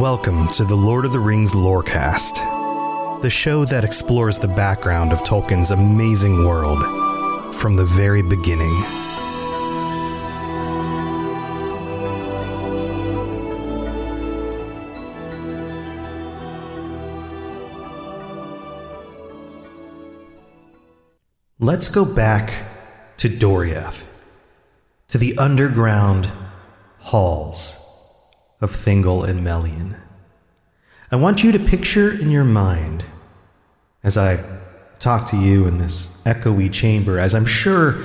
Welcome to the Lord of the Rings Lorecast, the show that explores the background of Tolkien's amazing world from the very beginning. Let's go back to Doriath, to the underground halls of Thingol and Melian. I want you to picture in your mind, as I talk to you in this echoey chamber, as I'm sure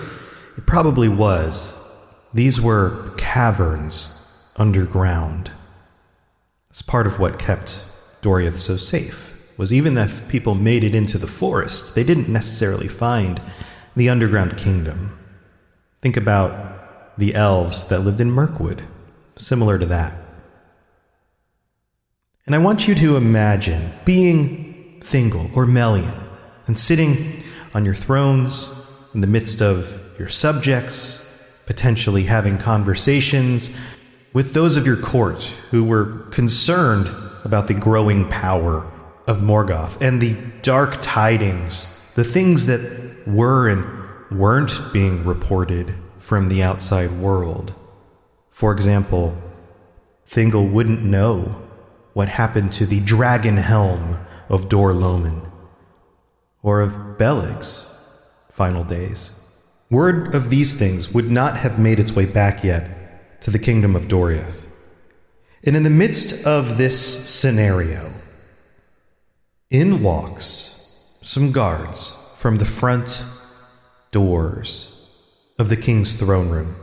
it probably was, these were caverns underground. It's part of what kept Doriath so safe. Was even if people made it into the forest, they didn't necessarily find the underground kingdom. Think about the elves that lived in Mirkwood, similar to that. And I want you to imagine being Thingol or Melian and sitting on your thrones in the midst of your subjects, potentially having conversations with those of your court who were concerned about the growing power of Morgoth and the dark tidings, the things that were and weren't being reported from the outside world. For example, Thingol wouldn't know what happened to the dragon helm of Dor Lomin, or of Beleg's final days. Word of these things would not have made its way back yet to the kingdom of Doriath. And in the midst of this scenario, in walks some guards from the front doors of the king's throne room.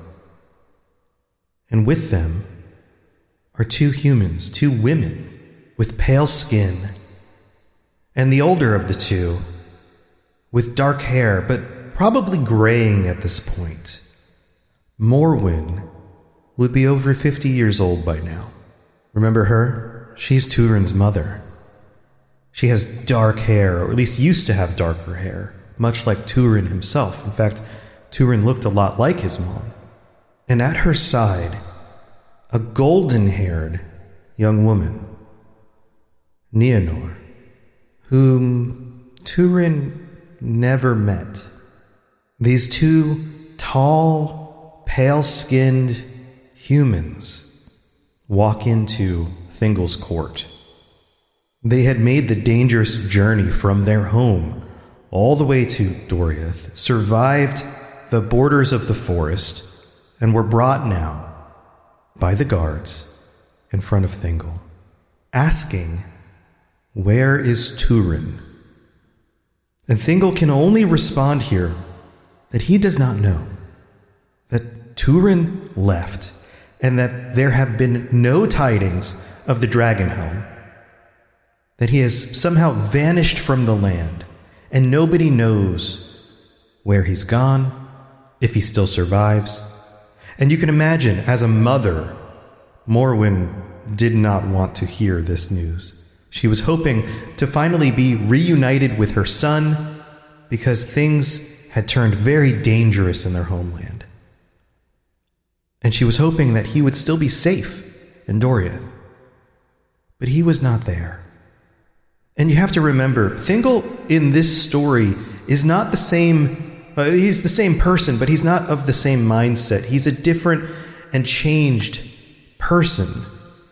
And with them are two humans, two women with pale skin, and the older of the two with dark hair, but probably graying at this point. Morwen would be over 50 years old by now. Remember her? She's Turin's mother. She has dark hair, or at least used to have darker hair, much like Turin himself. In fact, Turin looked a lot like his mom. And at her side, a golden-haired young woman, Nienor, whom Turin never met. These two tall, pale-skinned humans walk into Thingol's court. They had made the dangerous journey from their home all the way to Doriath, survived the borders of the forest, and were brought now by the guards in front of Thingol, asking, "Where is Turin?" And Thingol can only respond here that he does not know, that Turin left, and that there have been no tidings of the dragon helm, that he has somehow vanished from the land, and nobody knows where he's gone, if he still survives. And you can imagine, as a mother, Morwen did not want to hear this news. She was hoping to finally be reunited with her son, because things had turned very dangerous in their homeland. And she was hoping that he would still be safe in Doriath. But he was not there. And you have to remember, Thingol in this story is not the same. He's the same person, but he's not of the same mindset. He's a different and changed person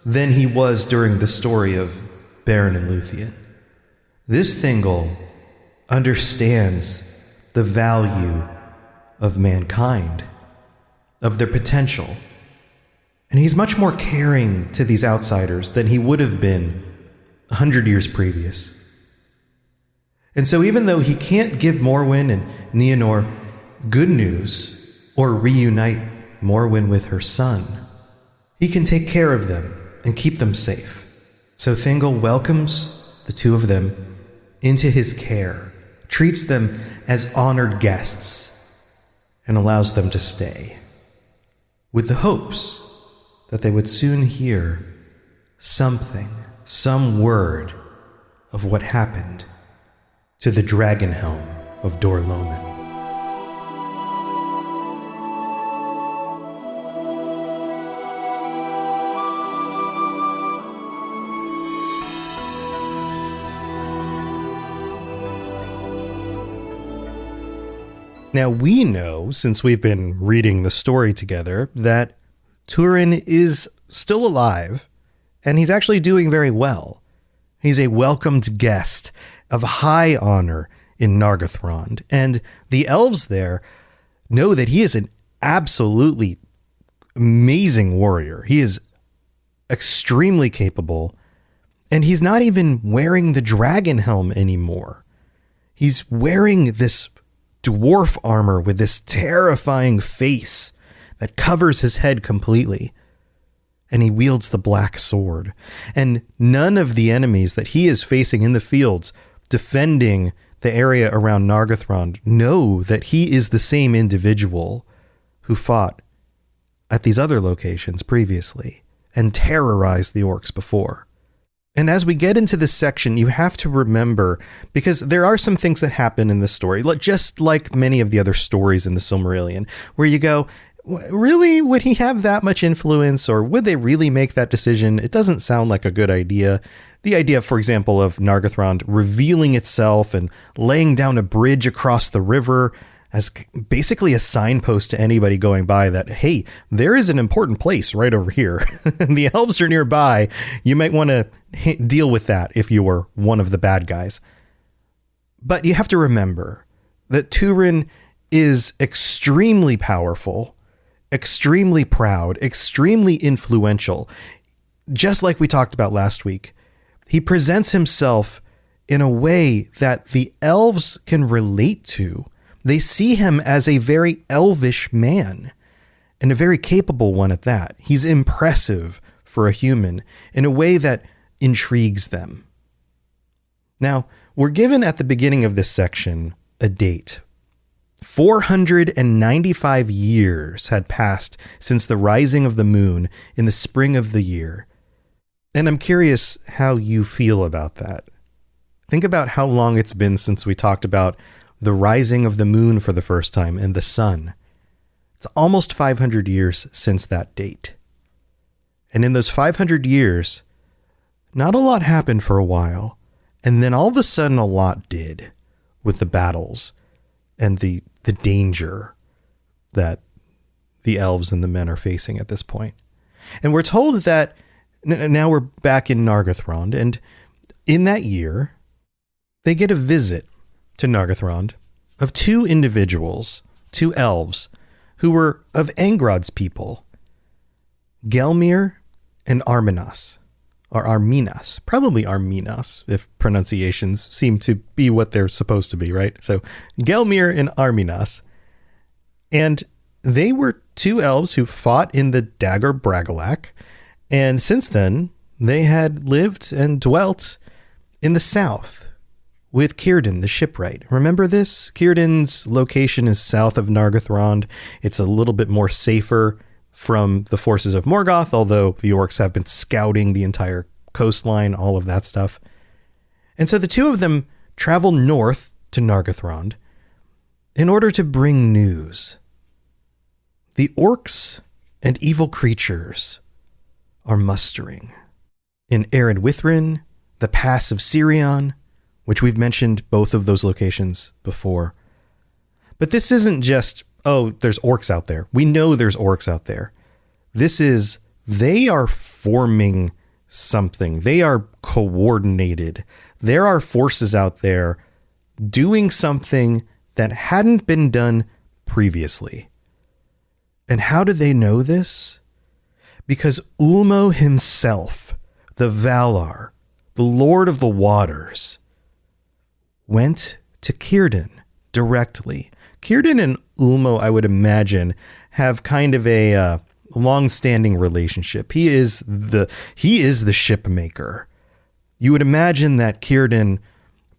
than he was during the story of Beren and Luthien. This Thingol understands the value of mankind, of their potential. And he's much more caring to these outsiders than he would have been 100 years previous. And so even though he can't give Morwen and Nienor good news or reunite Morwen with her son, he can take care of them and keep them safe. So Thingol welcomes the two of them into his care, treats them as honored guests, and allows them to stay, with the hopes that they would soon hear something, some word of what happened to the dragon helm of Dor Lomin. Now, we know, since we've been reading the story together, that Turin is still alive, and he's actually doing very well. He's a welcomed guest of high honor in Nargothrond, and the elves there know that he is an absolutely amazing warrior. He is extremely capable, and he's not even wearing the dragon helm anymore. He's wearing this dwarf armor with this terrifying face that covers his head completely. And he wields the black sword. And none of the enemies that he is facing in the fields defending the area around Nargothrond know that he is the same individual who fought at these other locations previously and terrorized the orcs before. And as we get into this section, you have to remember, because there are some things that happen in this story, just like many of the other stories in the Silmarillion, where you go, really, would he have that much influence, or would they really make that decision? It doesn't sound like a good idea. The idea, for example, of Nargothrond revealing itself and laying down a bridge across the river as basically a signpost to anybody going by that, hey, there is an important place right over here. And the elves are nearby. You might want to deal with that if you were one of the bad guys. But you have to remember that Turin is extremely powerful, extremely proud, extremely influential. Just like we talked about last week, he presents himself in a way that the elves can relate to. They see him as a very elvish man, and a very capable one at that. He's impressive for a human in a way that intrigues them. Now, we're given at the beginning of this section a date. 495 years had passed since the rising of the moon in the spring of the year. And I'm curious how you feel about that. Think about how long it's been since we talked about the rising of the moon for the first time and the sun. It's almost 500 years since that date. And in those 500 years, not a lot happened for a while. And then all of a sudden a lot did with the battles and the danger that the elves and the men are facing at this point. And we're told that now we're back in Nargothrond, and in that year, they get a visit to Nargothrond of two individuals, two elves, who were of Angrod's people, Gelmir and Arminas, or Arminas, probably Arminas, if pronunciations seem to be what they're supposed to be, right? So Gelmir and Arminas. And they were two elves who fought in the Dagor Bragollach, and since then, they had lived and dwelt in the south with Círdan, the shipwright. Remember this? Círdan's location is south of Nargothrond. It's a little bit more safer from the forces of Morgoth, although the orcs have been scouting the entire coastline, all of that stuff. And so the two of them travel north to Nargothrond in order to bring news. The orcs and evil creatures are mustering in Ered Withrin, the Pass of Sirion, which we've mentioned both of those locations before. But this isn't just, oh, there's orcs out there. We know there's orcs out there. This is, they are forming something. They are coordinated. There are forces out there doing something that hadn't been done previously. And how do they know this? Because Ulmo himself, the Valar, the Lord of the Waters, went to Círdan directly. Círdan and Ulmo, I would imagine, have kind of a long-standing relationship. He is the ship maker. You would imagine that Círdan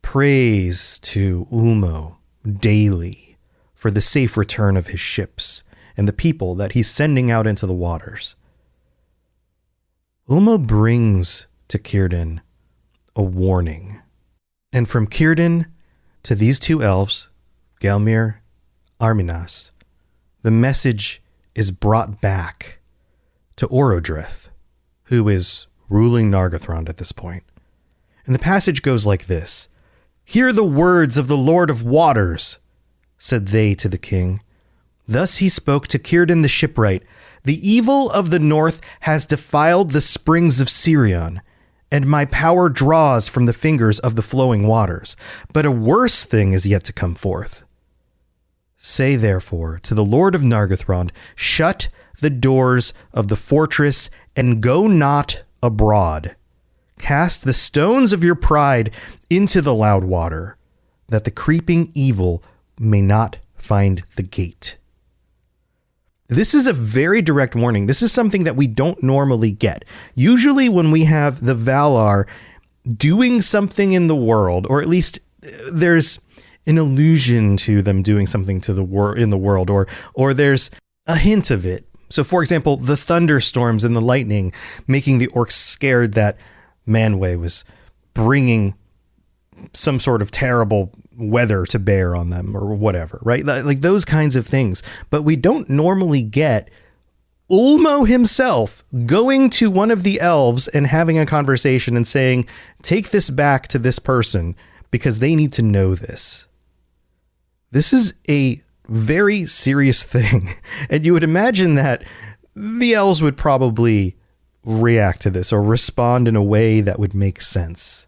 prays to Ulmo daily for the safe return of his ships and the people that he's sending out into the waters. Ulmo brings to Círdan a warning. And from Círdan to these two elves, Gelmir, Arminas, the message is brought back to Orodreth, who is ruling Nargothrond at this point. And the passage goes like this. Hear the words of the Lord of Waters. said they to the king. Thus he spoke to Círdan the shipwright. The evil of the north has defiled the springs of Sirion, and my power draws from the fingers of the flowing waters. But a worse thing is yet to come forth. Say therefore to the Lord of Nargothrond, shut the doors of the fortress and go not abroad. Cast the stones of your pride into the loud water, that the creeping evil may not find the gate. This is a very direct warning. This is something that we don't normally get. Usually when we have the Valar doing something in the world, or at least there's an allusion to them doing something to in the world, or there's a hint of it. So for example, the thunderstorms and the lightning making the orcs scared that Manwë was bringing some sort of terrible weather to bear on them or whatever, right? Like those kinds of things. But we don't normally get Ulmo himself going to one of the elves and having a conversation and saying, take this back to this person because they need to know this. This is a very serious thing. And you would imagine that the elves would probably react to this or respond in a way that would make sense.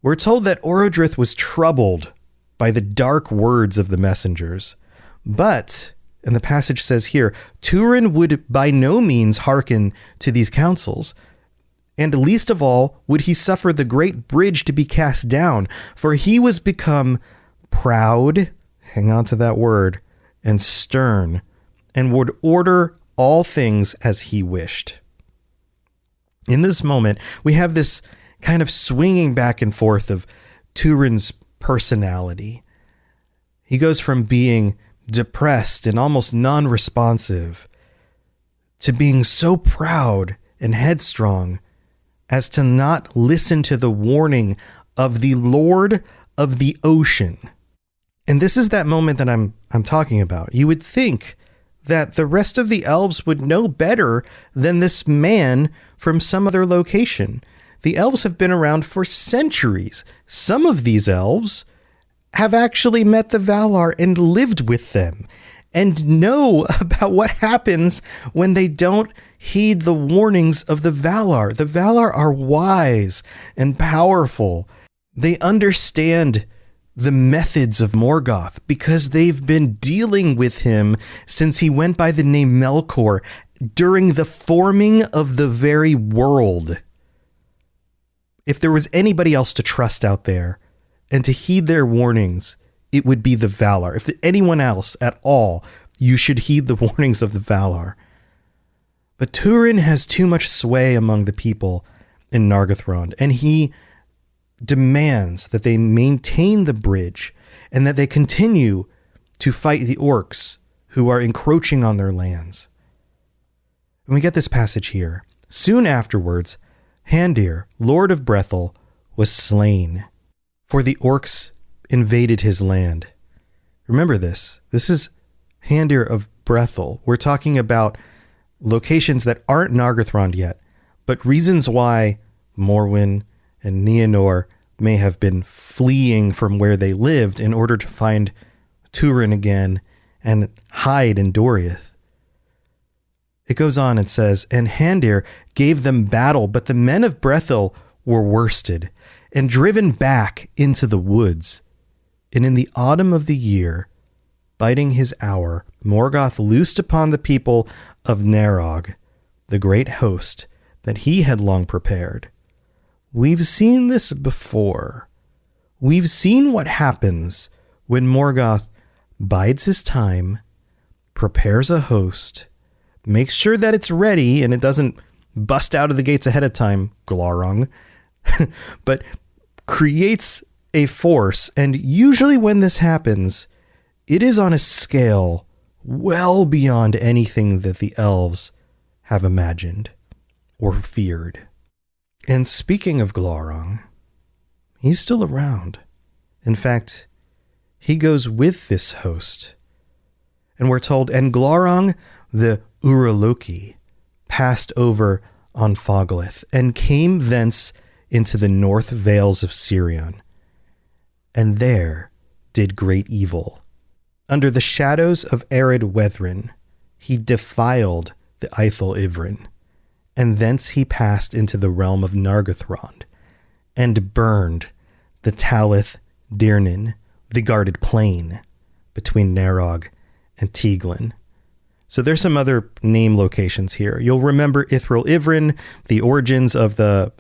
We're told that Orodrith was troubled by the dark words of the messengers, but, and the passage says here, Turin would by no means hearken to these counsels, and least of all would he suffer the great bridge to be cast down, for he was become proud, hang on to that word, and stern, and would order all things as he wished. In this moment, we have this kind of swinging back and forth of Turin's personality. He goes from being depressed and almost non-responsive to being so proud and headstrong as to not listen to the warning of the Lord of the Ocean. And this is that moment that I'm talking about. You would think that the rest of the elves would know better than this man from some other location. The elves have been around for centuries. Some of these elves have actually met the Valar and lived with them and know about what happens when they don't heed the warnings of the Valar. The Valar are wise and powerful. They understand the methods of Morgoth because they've been dealing with him since he went by the name Melkor during the forming of the very world. If there was anybody else to trust out there and to heed their warnings, it would be the Valar. If anyone else at all, you should heed the warnings of the Valar. But Turin has too much sway among the people in Nargothrond, and he demands that they maintain the bridge and that they continue to fight the orcs who are encroaching on their lands. And we get this passage here. Soon afterwards, Handir, Lord of Brethil, was slain, for the orcs invaded his land. Remember this. This is Handir of Brethil. We're talking about locations that aren't Nargothrond yet, but reasons why Morwen and Nienor may have been fleeing from where they lived in order to find Turin again and hide in Doriath. It goes on and says, and Handir gave them battle, but the men of Brethil were worsted and driven back into the woods. And in the autumn of the year, biding his hour, Morgoth loosed upon the people of Narog the great host that he had long prepared. We've seen this before. We've seen what happens when Morgoth bides his time, prepares a host, makes sure that it's ready and it doesn't bust out of the gates ahead of time, Glorong, but creates a force. And usually when this happens, it is on a scale well beyond anything that the elves have imagined or feared. And speaking of Glorong, he's still around. In fact, he goes with this host. And we're told, and Glorong the Uraloki passed over on Foglith and came thence into the north vales of Sirion, and there did great evil Under the shadows of arid Wethrin, he defiled the Eithel Ivrin, and thence he passed into the realm of Nargothrond, and burned the Talith Dirnin, the guarded plain between Narog and Tieglin. So there's some other name locations here. You'll remember Ithril Ivrin, the origins of the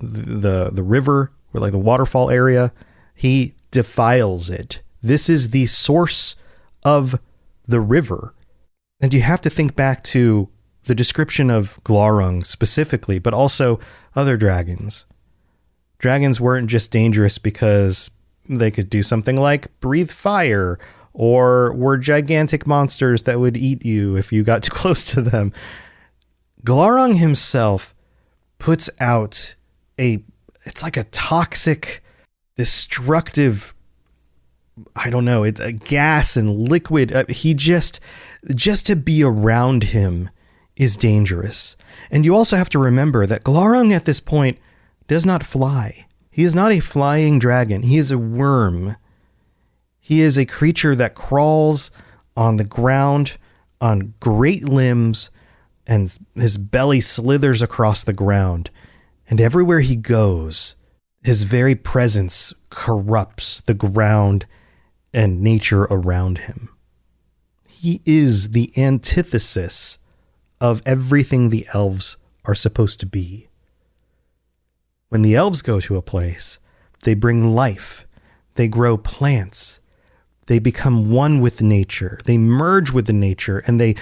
river, or like the waterfall area. He defiles it. This is the source of the river. And you have to think back to the description of Glaurung specifically, but also other dragons. Dragons weren't just dangerous because they could do something like breathe fire, or were gigantic monsters that would eat you if you got too close to them. Glaurung himself puts out it's like a toxic, destructive, I don't know, it's a gas and liquid. He just to be around him is dangerous. And you also have to remember that Glaurung at this point does not fly. He is not a flying dragon. He is a worm. He is a creature that crawls on the ground on great limbs, and his belly slithers across the ground. And everywhere he goes, his very presence corrupts the ground and nature around him. He is the antithesis of everything the elves are supposed to be. When the elves go to a place, they bring life, they grow plants, they become one with nature, they merge with the nature, and they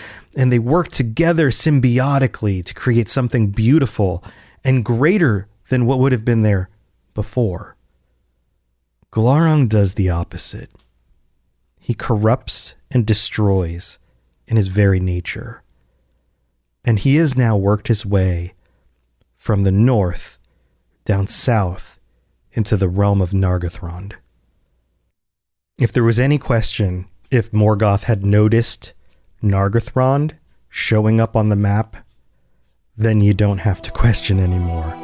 work together symbiotically to create something beautiful and greater than what would have been there before. Glaurung does the opposite. He corrupts and destroys in his very nature. And he has now worked his way from the north down south into the realm of Nargothrond. If there was any question if Morgoth had noticed Nargothrond showing up on the map, then you don't have to question anymore.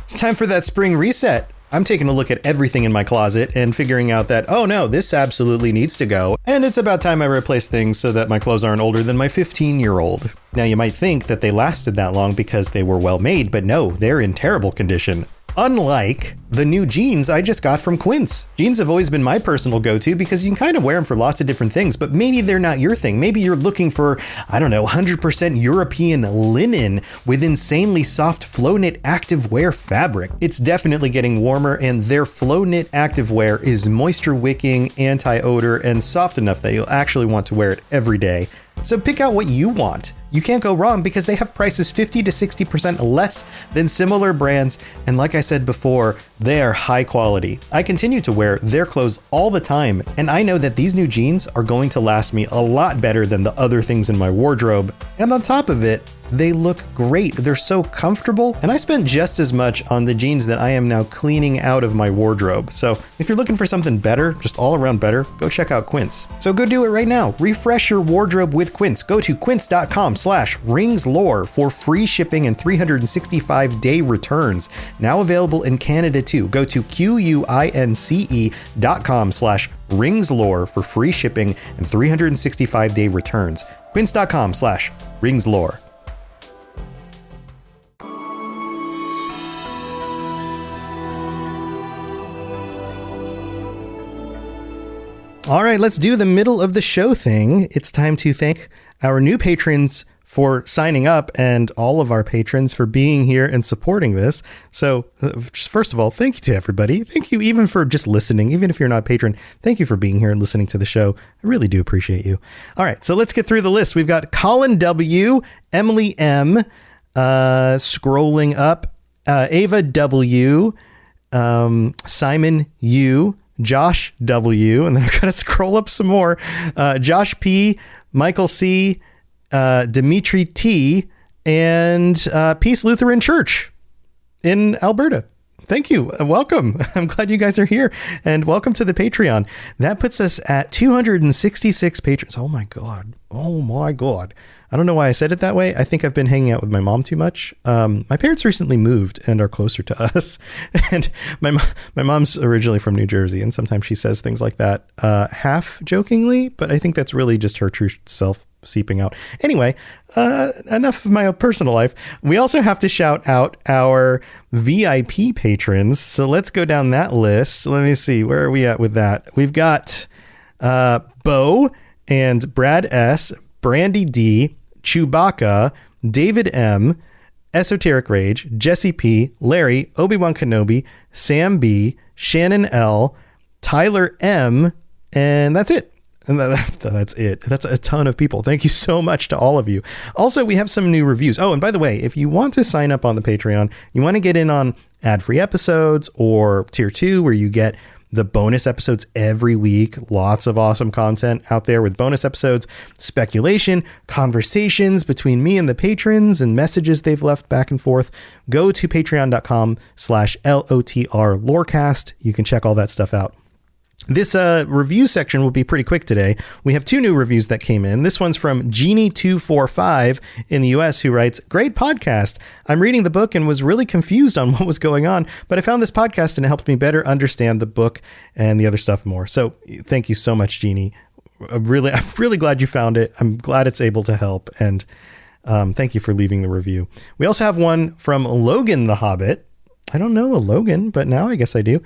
It's time for that spring reset. I'm taking a look at everything in my closet and figuring out that, oh no, this absolutely needs to go. And it's about time I replace things so that my clothes aren't older than my 15-year-old. Now you might think that they lasted that long because they were well made, but no, they're in terrible condition. Unlike the new jeans I just got from Quince. Jeans have always been my personal go-to because you can kind of wear them for lots of different things, but maybe they're not your thing. Maybe you're looking for, 100% European linen with insanely soft flow knit activewear fabric. It's definitely getting warmer, and their flow knit activewear is moisture wicking, anti-odor, and soft enough that you'll actually want to wear it every day. So pick out what you want. You can't go wrong because they have prices 50 to 60% less than similar brands. And like I said before, they are high quality. I continue to wear their clothes all the time, and I know that these new jeans are going to last me a lot better than the other things in my wardrobe. And on top of it, they look great. They're so comfortable, and I spent just as much on the jeans that I am now cleaning out of my wardrobe. So if you're looking for something better, just all around better, go check out Quince. So go do it right now. Refresh your wardrobe with Quince. Go to quince.com/ringslore for free shipping and 365-day returns. Now available in Canada too. Go to quince.com/ringslore for free shipping and 365-day returns. Quince.com/ringslore. All right, let's do the middle of the show thing. It's time to thank our new patrons for signing up and all of our patrons for being here and supporting this. So first of all, thank you to everybody. Thank you even for just listening. Even if you're not a patron, thank you for being here and listening to the show. I really do appreciate you. All right, so let's get through the list. We've got Colin W., Emily M., scrolling up, Ava W., Simon U., Josh W., and then I've got to scroll up some more. Josh P., Michael C., Dimitri T., and Peace Lutheran Church in Alberta. Thank you. Welcome. I'm glad you guys are here, and welcome to the Patreon. That puts us at 266 patrons. Oh my God. Oh my God. I don't know why I said it that way. I think I've been hanging out with my mom too much. My parents recently moved and are closer to us. And my mom's originally from New Jersey, and sometimes she says things like that half jokingly, but I think that's really just her true self seeping out. Anyway, enough of my personal life. We also have to shout out our VIP patrons. So let's go down that list. Let me see. Where are we at with that? We've got Bo and Brad S, Brandy D, Chewbacca, David M, Esoteric Rage, Jesse P, Larry, Obi-Wan Kenobi, Sam B, Shannon L, Tyler M, and that's it. And that's it. That's a ton of people. Thank you so much to all of you. Also, we have some new reviews. Oh, and by the way, if you want to sign up on the Patreon, you want to get in on ad-free episodes or tier 2, where you get the bonus episodes every week. Lots of awesome content out there with bonus episodes, speculation, conversations between me and the patrons, and messages they've left back and forth. Go to patreon.com/LOTR Lorecast. You can check all that stuff out. This review section will be pretty quick today. We have 2 new reviews that came in. This one's from Genie245 in the US, who writes, "Great podcast. I'm reading the book and was really confused on what was going on, but I found this podcast and it helped me better understand the book and the other stuff more." So thank you so much, Genie. I'm really glad you found it. I'm glad it's able to help. And thank you for leaving the review. We also have one from Logan the Hobbit. I don't know a Logan, but now I guess I do,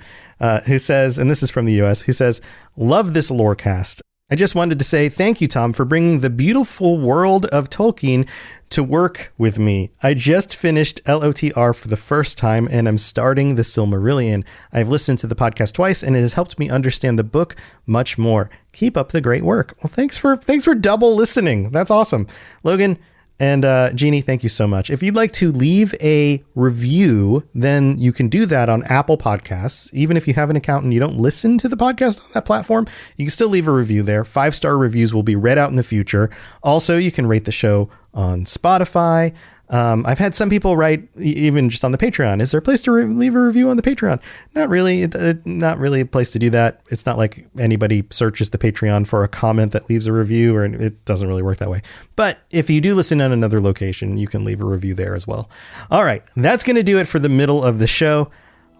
who says, and this is from the US, who says, "Love this Lorecast. I just wanted to say thank you, Tom, for bringing the beautiful world of Tolkien to work with me. I just finished LOTR for the first time, and I'm starting the Silmarillion. I've listened to the podcast twice, and it has helped me understand the book much more. Keep up the great work." Well, thanks for double listening. That's awesome. Logan and Jeannie, thank you so much. If you'd like to leave a review, then you can do that on Apple Podcasts. Even if you have an account and you don't listen to the podcast on that platform, you can still leave a review there. 5-star reviews will be read out in the future. Also, you can rate the show on Spotify. I've had some people write, even just on the Patreon, is there a place to leave a review on the Patreon? Not really. Not really a place to do that. It's not like anybody searches the Patreon for a comment that leaves a review, or it doesn't really work that way. But if you do listen on another location, you can leave a review there as well. All right, that's going to do it for the middle of the show.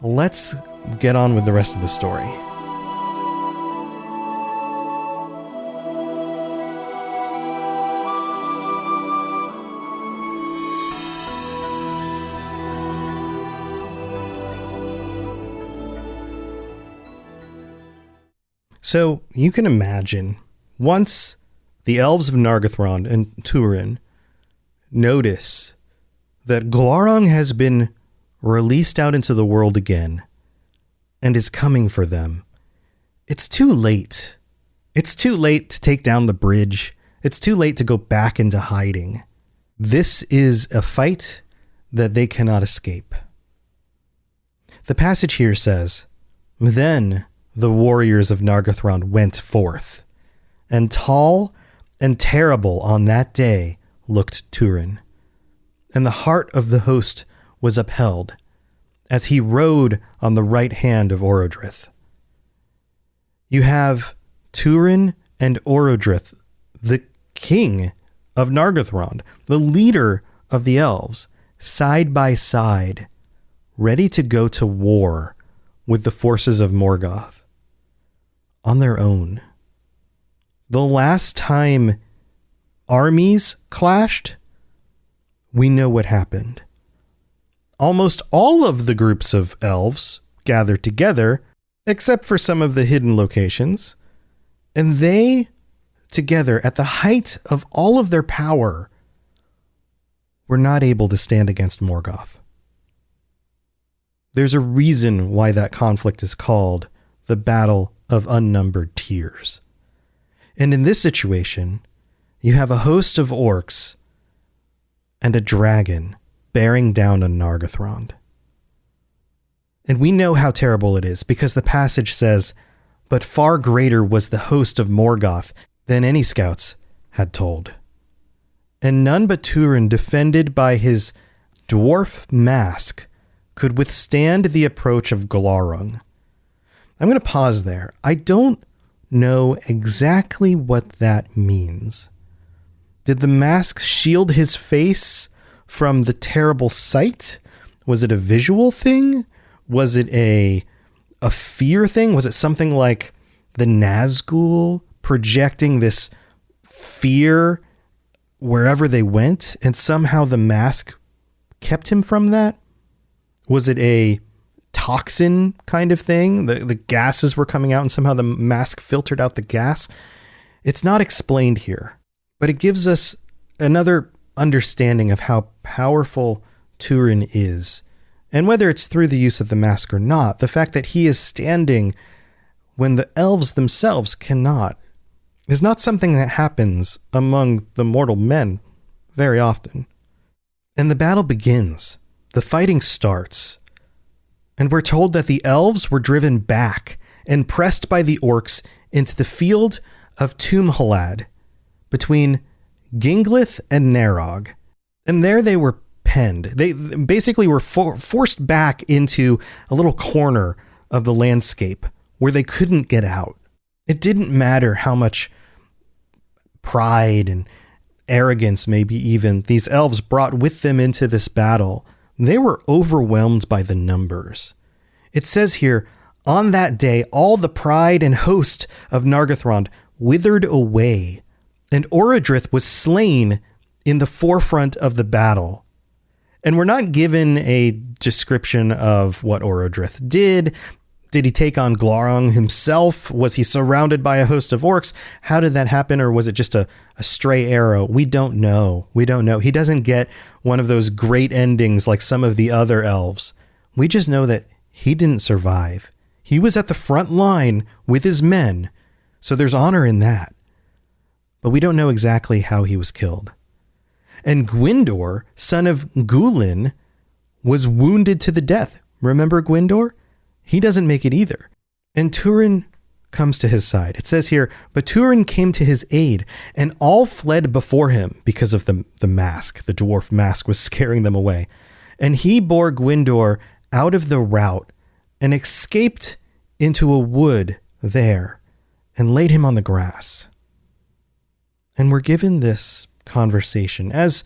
Let's get on with the rest of the story. So you can imagine, once the elves of Nargothrond and Turin notice that Glaurung has been released out into the world again and is coming for them, it's too late. It's too late to take down the bridge. It's too late to go back into hiding. This is a fight that they cannot escape. The passage here says, "Then the warriors of Nargothrond went forth, and tall and terrible on that day looked Turin, and the heart of the host was upheld, as he rode on the right hand of Orodrith." You have Turin and Orodrith, the king of Nargothrond, the leader of the elves, side by side, ready to go to war with the forces of Morgoth. On their own. The last time armies clashed, we know what happened. Almost all of the groups of elves gathered together, except for some of the hidden locations, and they, together at the height of all of their power, were not able to stand against Morgoth. There's a reason why that conflict is called the Battle of Unnumbered Tears. And in this situation, you have a host of orcs and a dragon bearing down on Nargothrond. And we know how terrible it is, because the passage says, "But far greater was the host of Morgoth than any scouts had told. And none but Turin, defended by his dwarf mask, could withstand the approach of Glaurung. I'm going to pause there. I don't know exactly what that means. Did the mask shield his face from the terrible sight? Was it a visual thing? Was it a fear thing? Was it something like the Nazgul projecting this fear wherever they went, and somehow the mask kept him from that? Was it a toxin kind of thing? The gases were coming out and somehow the mask filtered out the gas. It's not explained here, but it gives us another understanding of how powerful Turin is. And whether it's through the use of the mask or not, the fact that he is standing when the elves themselves cannot is not something that happens among the mortal men very often. And the battle begins. The fighting starts. And we're told that the elves were driven back and pressed by the orcs into the field of Tumhalad between Ginglith and Narog. And there they were penned. They basically were forced back into a little corner of the landscape where they couldn't get out. It didn't matter how much pride and arrogance, maybe even, these elves brought with them into this battle. They were overwhelmed by the numbers. It says here, on that day, all the pride and host of Nargothrond withered away, and Orodrith was slain in the forefront of the battle. And we're not given a description of what Orodrith did. Did he take on Glaurung himself? Was he surrounded by a host of orcs? How did that happen? Or was it just a stray arrow? We don't know. We don't know. He doesn't get one of those great endings like some of the other elves. We just know that he didn't survive. He was at the front line with his men. So there's honor in that. But we don't know exactly how he was killed. And Gwyndor, son of Gulin, was wounded to the death. Remember Gwyndor? He doesn't make it either. And Turin comes to his side. It says here, but Turin came to his aid, and all fled before him because of the mask. The dwarf mask was scaring them away. And he bore Gwyndor out of the rout and escaped into a wood there and laid him on the grass. And we're given this conversation, as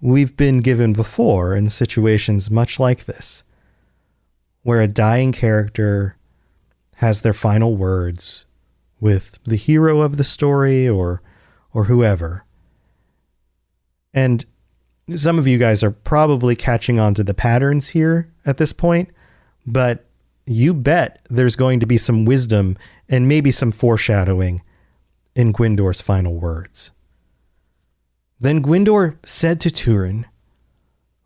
we've been given before in situations much like this, where a dying character has their final words with the hero of the story or whoever. And some of you guys are probably catching on to the patterns here at this point, but you bet there's going to be some wisdom and maybe some foreshadowing in Gwyndor's final words. Then Gwyndor said to Turin,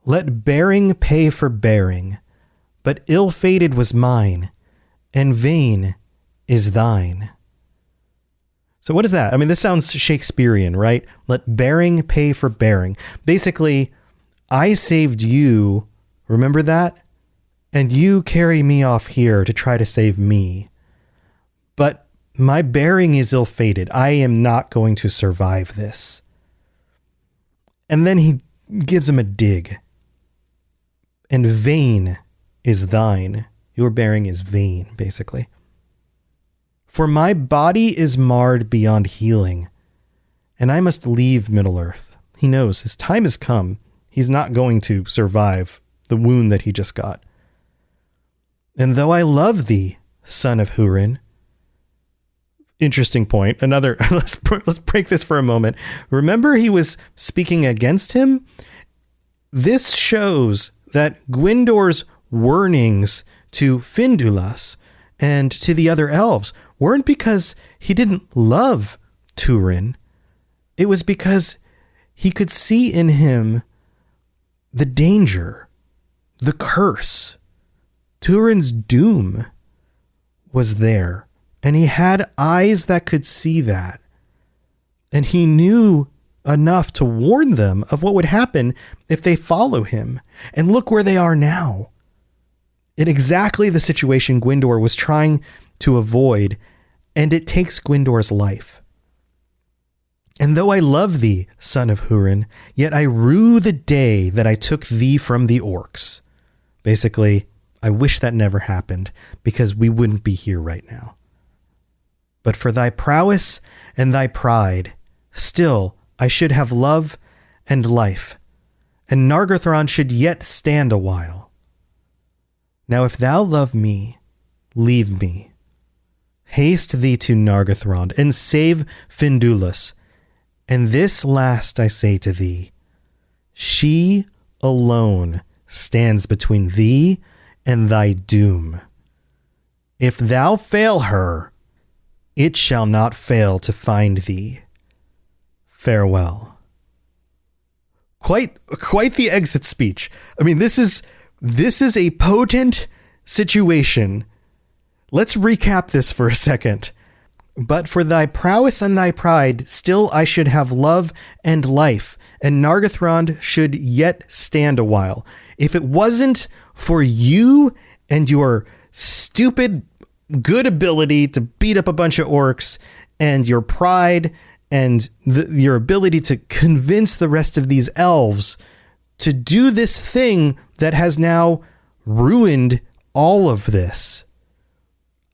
"Let bearing pay for bearing, but ill-fated was mine, and vain is thine." So what is that? I mean, this sounds Shakespearean, right? Let bearing pay for bearing. Basically, I saved you, remember that? And you carry me off here to try to save me. But my bearing is ill-fated. I am not going to survive this. And then he gives him a dig. And vain is thine. Your bearing is vain, basically. For my body is marred beyond healing, and I must leave Middle-earth. He knows his time has come. He's not going to survive the wound that he just got. And though I love thee, son of Hurin. Interesting point. Another, let's break this for a moment. Remember he was speaking against him? This shows that Gwyndor's warnings to Findulas and to the other elves weren't because he didn't love Turin. It was because he could see in him the danger, the curse. Turin's doom was there, and he had eyes that could see that. And he knew enough to warn them of what would happen if they follow him. And look where they are now. In exactly the situation Gwyndor was trying to avoid, and it takes Gwyndor's life. And though I love thee, son of Hurin, yet I rue the day that I took thee from the orcs. Basically, I wish that never happened, because we wouldn't be here right now. But for thy prowess and thy pride, still I should have love and life, and Nargothrond should yet stand a while. Now if thou love me, leave me. Haste thee to Nargothrond, and save Findulus. And this last I say to thee, she alone stands between thee and thy doom. If thou fail her, it shall not fail to find thee. Farewell. Quite the exit speech. I mean, this is a potent situation. Let's recap this for a second. But for thy prowess and thy pride, still I should have love and life, and Nargothrond should yet stand a while. If it wasn't for you and your stupid good ability to beat up a bunch of orcs, and your pride and your ability to convince the rest of these elves to do this thing that has now ruined all of this,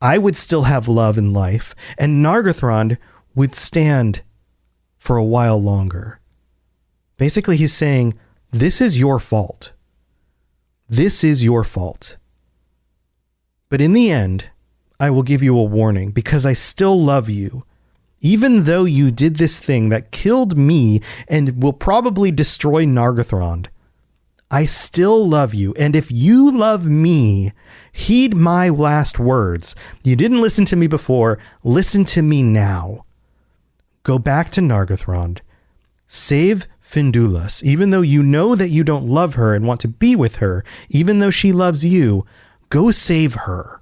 I would still have love and life, and Nargothrond would stand for a while longer. Basically, he's saying, this is your fault. This is your fault. But in the end, I will give you a warning, because I still love you. Even though you did this thing that killed me and will probably destroy Nargothrond, I still love you, and if you love me, heed my last words. You didn't listen to me before, listen to me now. Go back to Nargothrond. Save Findulus, even though you know that you don't love her and want to be with her, even though she loves you, go save her.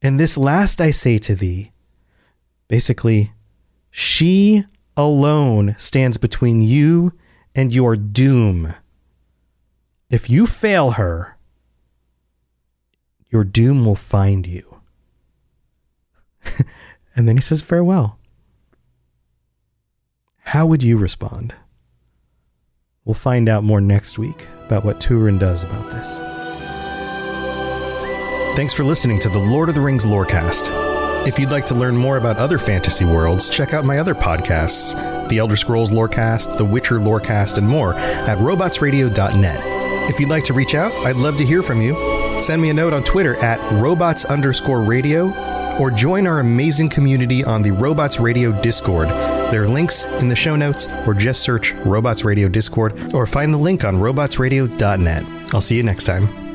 And this last I say to thee, basically, she alone stands between you and your doom. If you fail her, your doom will find you. And then he says farewell. How would you respond? We'll find out more next week about what Turin does about this. Thanks for listening to the Lord of the Rings Lorecast. If you'd like to learn more about other fantasy worlds, check out my other podcasts, The Elder Scrolls Lorecast, The Witcher Lorecast, and more at robotsradio.net. If you'd like to reach out, I'd love to hear from you. Send me a note on Twitter at robots_radio, or join our amazing community on the Robots Radio Discord. There are links in the show notes, or just search Robots Radio Discord, or find the link on robotsradio.net. I'll see you next time.